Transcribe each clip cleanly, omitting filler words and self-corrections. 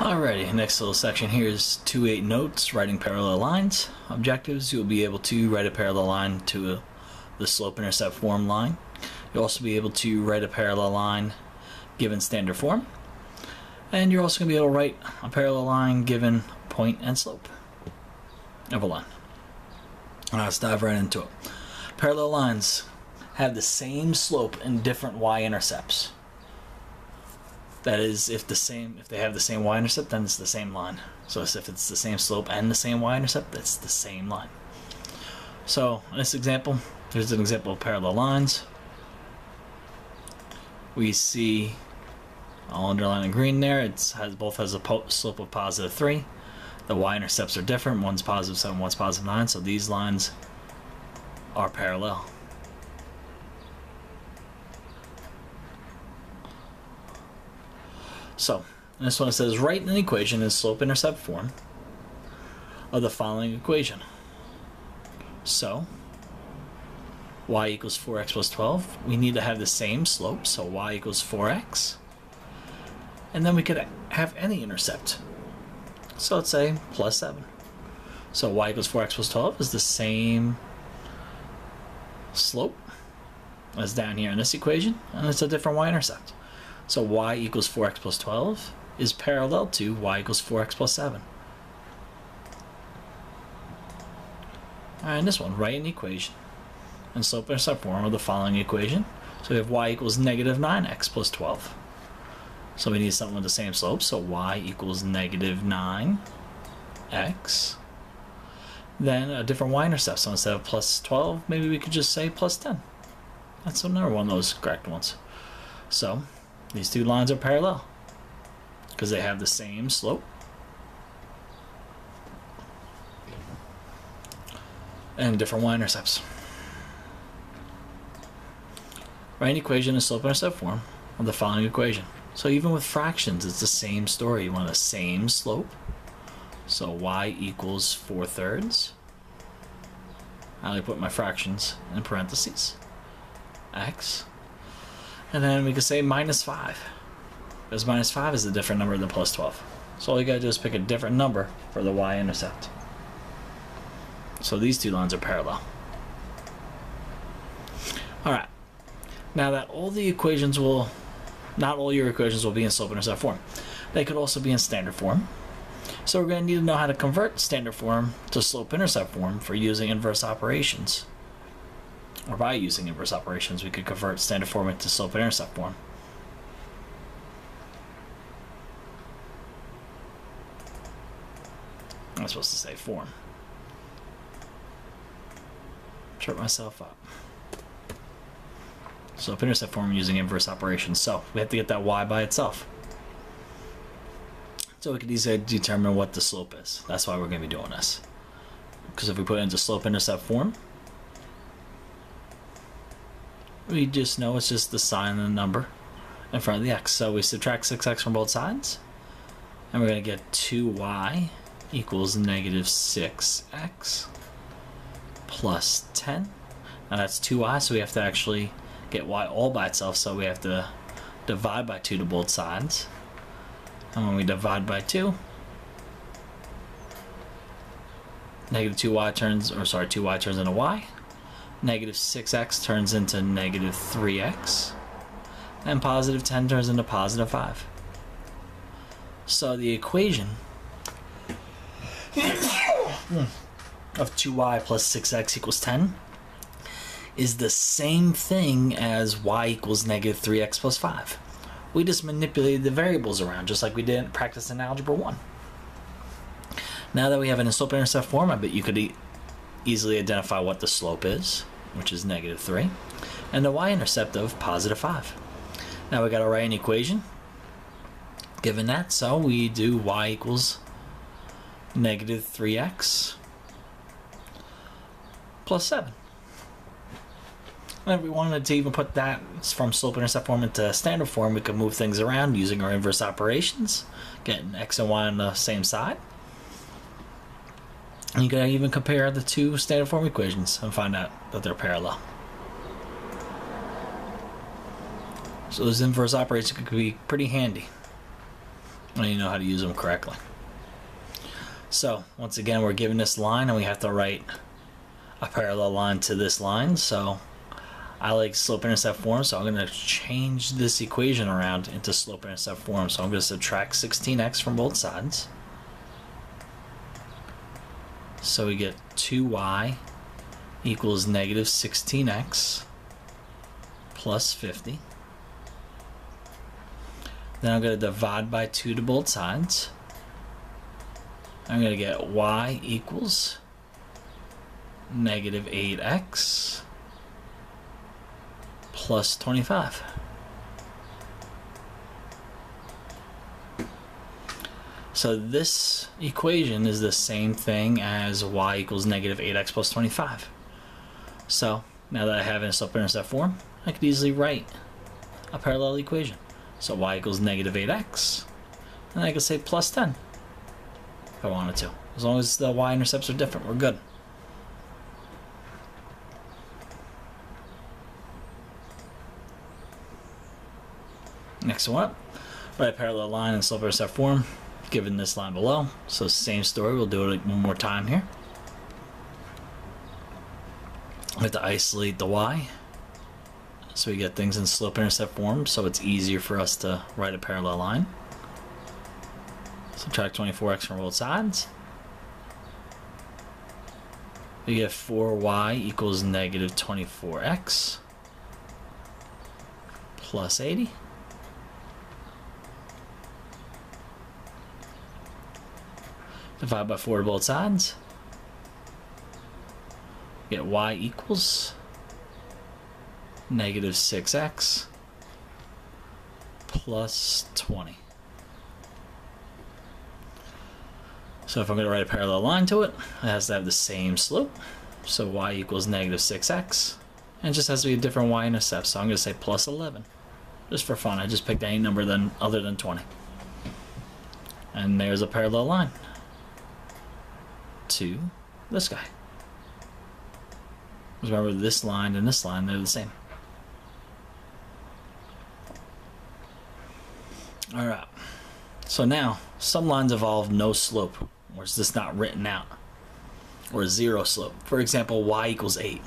Alrighty, next little section here is 2.8 notes, writing parallel lines. Objectives: you'll be able to write a parallel line to the slope-intercept form line. You'll also be able to write a parallel line given standard form. And you're also going to be able to write a parallel line given point and slope of a line. Let's dive right into it. Parallel lines have the same slope and different y-intercepts. That is, if they have the same y-intercept, then it's the same line. So if it's the same slope and the same y-intercept, that's the same line. So in this example, here's an example of parallel lines. We see, I'll underline in green there, both has a slope of positive 3. The y-intercepts are different. One's positive 7, one's positive 9. So these lines are parallel. So, in this one it says, write an equation in slope-intercept form of the following equation. So, y equals 4x plus 12. We need to have the same slope, so y equals 4x. And then we could have any intercept. So let's say plus 7. So y equals 4x plus 12 is the same slope as down here in this equation, and it's a different y-intercept. So y equals 4x plus 12 is parallel to y equals 4x plus 7. Alright, in this one, write an equation in slope-intercept form of the following equation. So we have y equals negative 9x plus 12. So we need something with the same slope, so y equals negative 9x. Then a different y-intercept, so instead of plus 12, maybe we could just say plus 10. That's another one of those correct ones. So these two lines are parallel because they have the same slope and different y-intercepts. Write an equation in slope-intercept form of the following equation. So even with fractions, it's the same story. You want the same slope. So y equals 4/3. I put my fractions in parentheses. X. And then we could say minus 5. Because minus 5 is a different number than plus 12. So all you gotta do is pick a different number for the y-intercept. So these two lines are parallel. Alright. Now that all the equations will, not all your equations will be in slope-intercept form. They could also be in standard form. So we're going to need to know how to convert standard form to slope-intercept form for using inverse operations. Or by using inverse operations, we could convert standard form into slope-intercept form. I'm supposed to say form. Trip myself up. Slope-intercept form using inverse operations. So we have to get that y by itself. So we could easily determine what the slope is. That's why we're going to be doing this. Because if we put it into slope-intercept form, we just know it's just the sign and the number in front of the x. So we subtract 6x from both sides, and we're going to get 2y equals negative 6x plus 10. Now that's 2y, so we have to actually get y all by itself, so we have to divide by 2 to both sides. And when we divide by 2, negative 2y turns into y. Negative 6x turns into negative 3x. And positive 10 turns into positive 5. So the equation of 2y plus 6x equals 10 is the same thing as y equals negative 3x plus 5. We just manipulated the variables around just like we did in practice in Algebra 1. Now that we have it in slope-intercept form, I bet you could easily identify what the slope is, which is negative 3, and the y-intercept of positive 5. Now we got to write an equation given that, so we do y equals negative 3x plus 7. And if we wanted to even put that from slope-intercept form into standard form, we could move things around using our inverse operations, getting x and y on the same side. And you can even compare the two standard form equations and find out that they're parallel. So those inverse operations could be pretty handy. when you know how to use them correctly. So once again, we're given this line and we have to write a parallel line to this line. So I like slope-intercept form, so I'm going to change this equation around into slope-intercept form. So I'm going to subtract 16x from both sides. So we get 2y equals negative 16x plus 50. Then I'm going to divide by 2 to both sides. I'm going to get y equals negative 8x plus 25. So this equation is the same thing as y equals negative 8x plus 25. So now that I have it in slope-intercept form, I could easily write a parallel equation. So y equals negative 8x, and I could say plus 10 if I wanted to. As long as the y-intercepts are different, we're good. Next one up, write a parallel line in slope-intercept form given this line below. So same story, we'll do it one more time here. We have to isolate the y, so we get things in slope-intercept form, so it's easier for us to write a parallel line. Subtract 24x from both sides. We get 4y equals negative 24x plus 80. Divide by 4 to both sides. Get y equals negative 6x plus 20. So if I'm going to write a parallel line to it, it has to have the same slope. So y equals negative 6x. And it just has to be a different y-intercept. So I'm going to say plus 11. Just for fun, I just picked any number other than 20. And there's a parallel line to this guy. Remember, this line and this line, they're the same. Alright, so now some lines involve no slope, or is this not written out, or 0 slope. For example, y equals 8.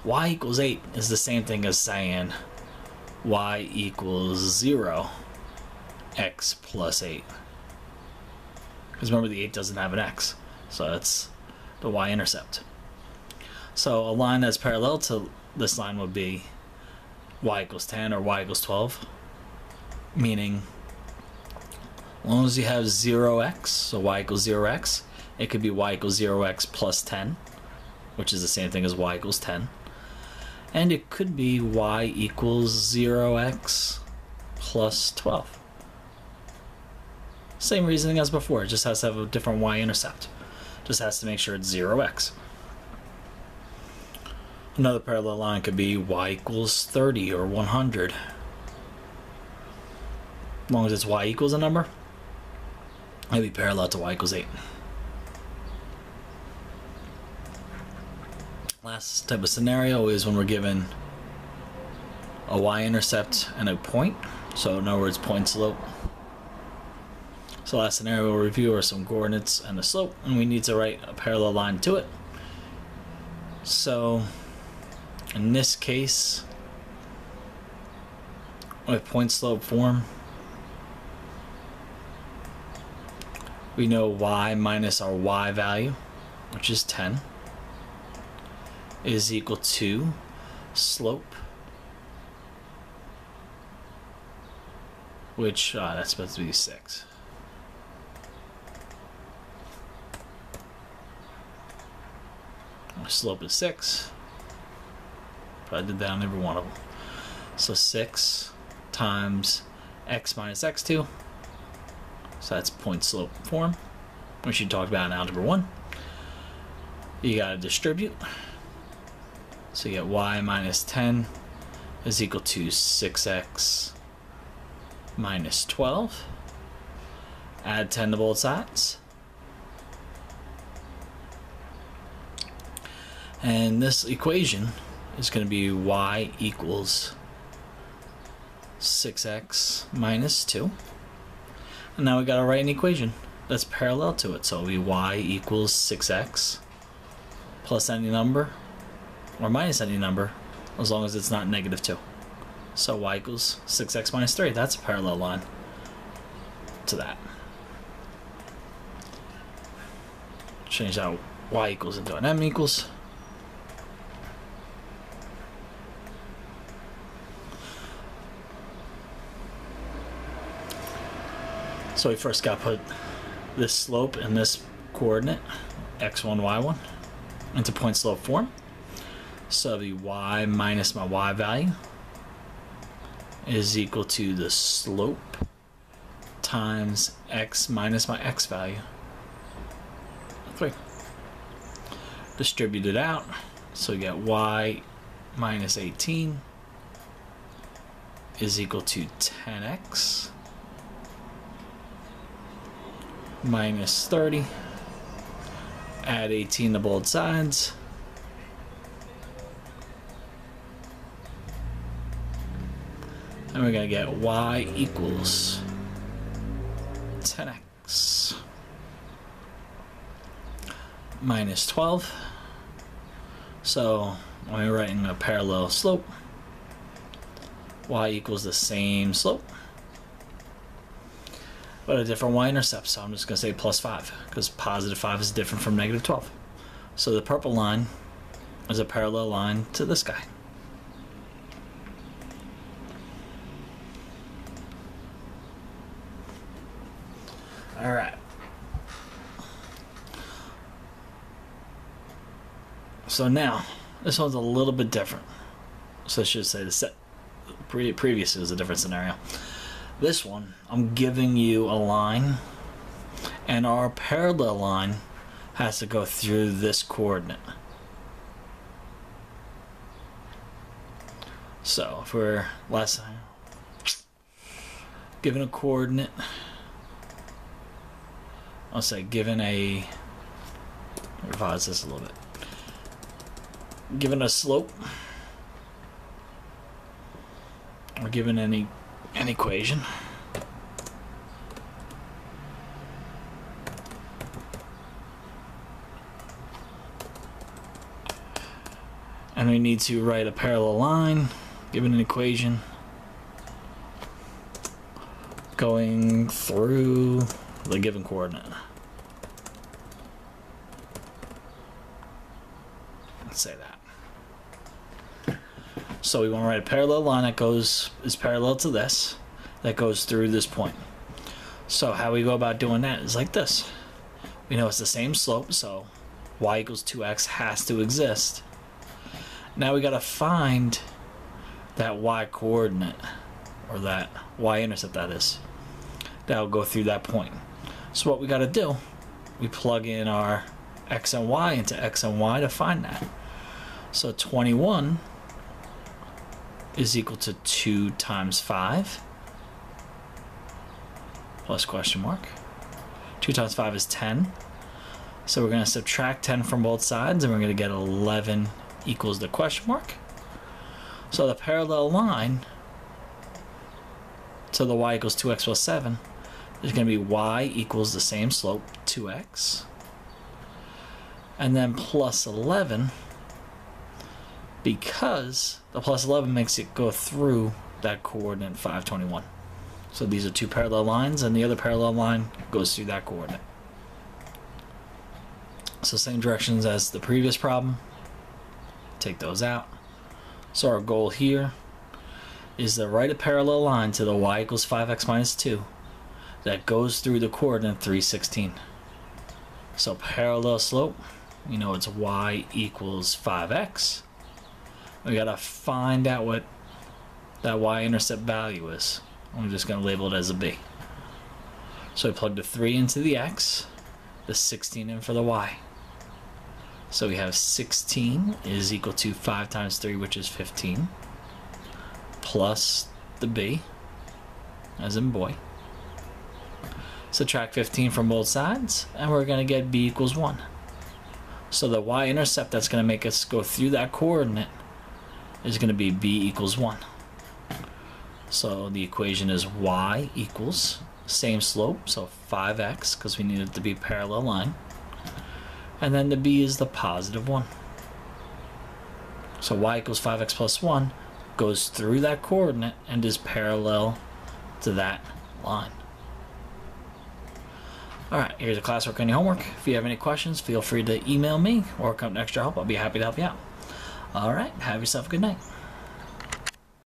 Y equals 8 is the same thing as saying y equals 0 x plus 8. Because remember, the 8 doesn't have an x, so that's the y-intercept. So a line that's parallel to this line would be y equals 10 or y equals 12, meaning as long as you have 0x, so y equals 0x, it could be y equals 0x plus 10, which is the same thing as y equals 10. And it could be y equals 0x plus 12. Same reasoning as before, it just has to have a different y-intercept. Just has to make sure it's 0x. Another parallel line could be y equals 30 or 100. As long as it's y equals a number, it'd be parallel to y equals 8. Last type of scenario is when we're given a y-intercept and a point. So in other words, point slope. So last scenario we'll review are some coordinates and a slope, and we need to write a parallel line to it. So in this case, with point slope form, we know y minus our y value, which is 10, is equal to slope, which that's supposed to be 6. Our slope is 6. But I did that on every one of them. So 6 times x minus x2. So that's point slope form, which you talked about in Algebra 1. You gotta distribute. So you get y minus 10 is equal to 6x minus 12. Add 10 to both sides. And this equation is going to be y equals 6x minus 2. And now we got to write an equation that's parallel to it. So it'll be y equals 6x plus any number or minus any number, as long as it's not negative 2. So y equals 6x minus 3. That's a parallel line to that. Change out y equals into an m equals. So we first got to put this slope and this coordinate, x1, y1, into point slope form. So the y minus my y value is equal to the slope times x minus my x value. 3. Distribute it out, so we get y minus 18 is equal to 10x minus 30. Add 18 to both sides. And we're going to get y equals 10x minus 12. So when we're writing a parallel slope, y equals the same slope, but a different y-intercept. So I'm just going to say plus 5, because positive 5 is different from negative 12. So the purple line is a parallel line to this guy. Alright. So now, this one's a little bit different. So I should say the previous is a different scenario. This one, I'm giving you a line, and our parallel line has to go through this coordinate. So if we're last time given a coordinate, I'll say given a, revise this a little bit, given a slope, or given an equation, and we need to write a parallel line given an equation going through the given coordinate. Let's say that. So we want to write a parallel line that is parallel to this, that goes through this point. So how we go about doing that is like this. We know it's the same slope, so y equals 2x has to exist. Now we got to find that y coordinate, or that y-intercept that is, that will go through that point. So what we got to do, we plug in our x and y into x and y to find that. So 21 is equal to 2 times 5 plus question mark. 2 times 5 is 10. So we're going to subtract 10 from both sides, and we're going to get 11 equals the question mark. So the parallel line to the y equals 2x plus 7 is going to be y equals the same slope, 2x, and then plus 11, because the plus 11 makes it go through that coordinate 521. So these are two parallel lines, and the other parallel line goes through that coordinate. So same directions as the previous problem. Take those out. So our goal here is to write a parallel line to the y equals 5x minus 2 that goes through the coordinate 316. So parallel slope, you know it's y equals 5x. We gotta find out what that y-intercept value is. I'm just gonna label it as a b. So we plug the 3 into the x, the 16 in for the y. So we have 16 is equal to 5 times 3, which is 15, plus the b, as in boy. Subtract 15 from both sides, and we're going to get b equals 1. So the y-intercept that's going to make us go through that coordinate is going to be b equals 1. So the equation is y equals same slope, so 5x, because we need it to be a parallel line. And then the b is the positive 1. So y equals 5x plus 1 goes through that coordinate and is parallel to that line. Alright, here's a classwork on your homework. If you have any questions, feel free to email me or come to Extra Help. I'll be happy to help you out. Alright, have yourself a good night.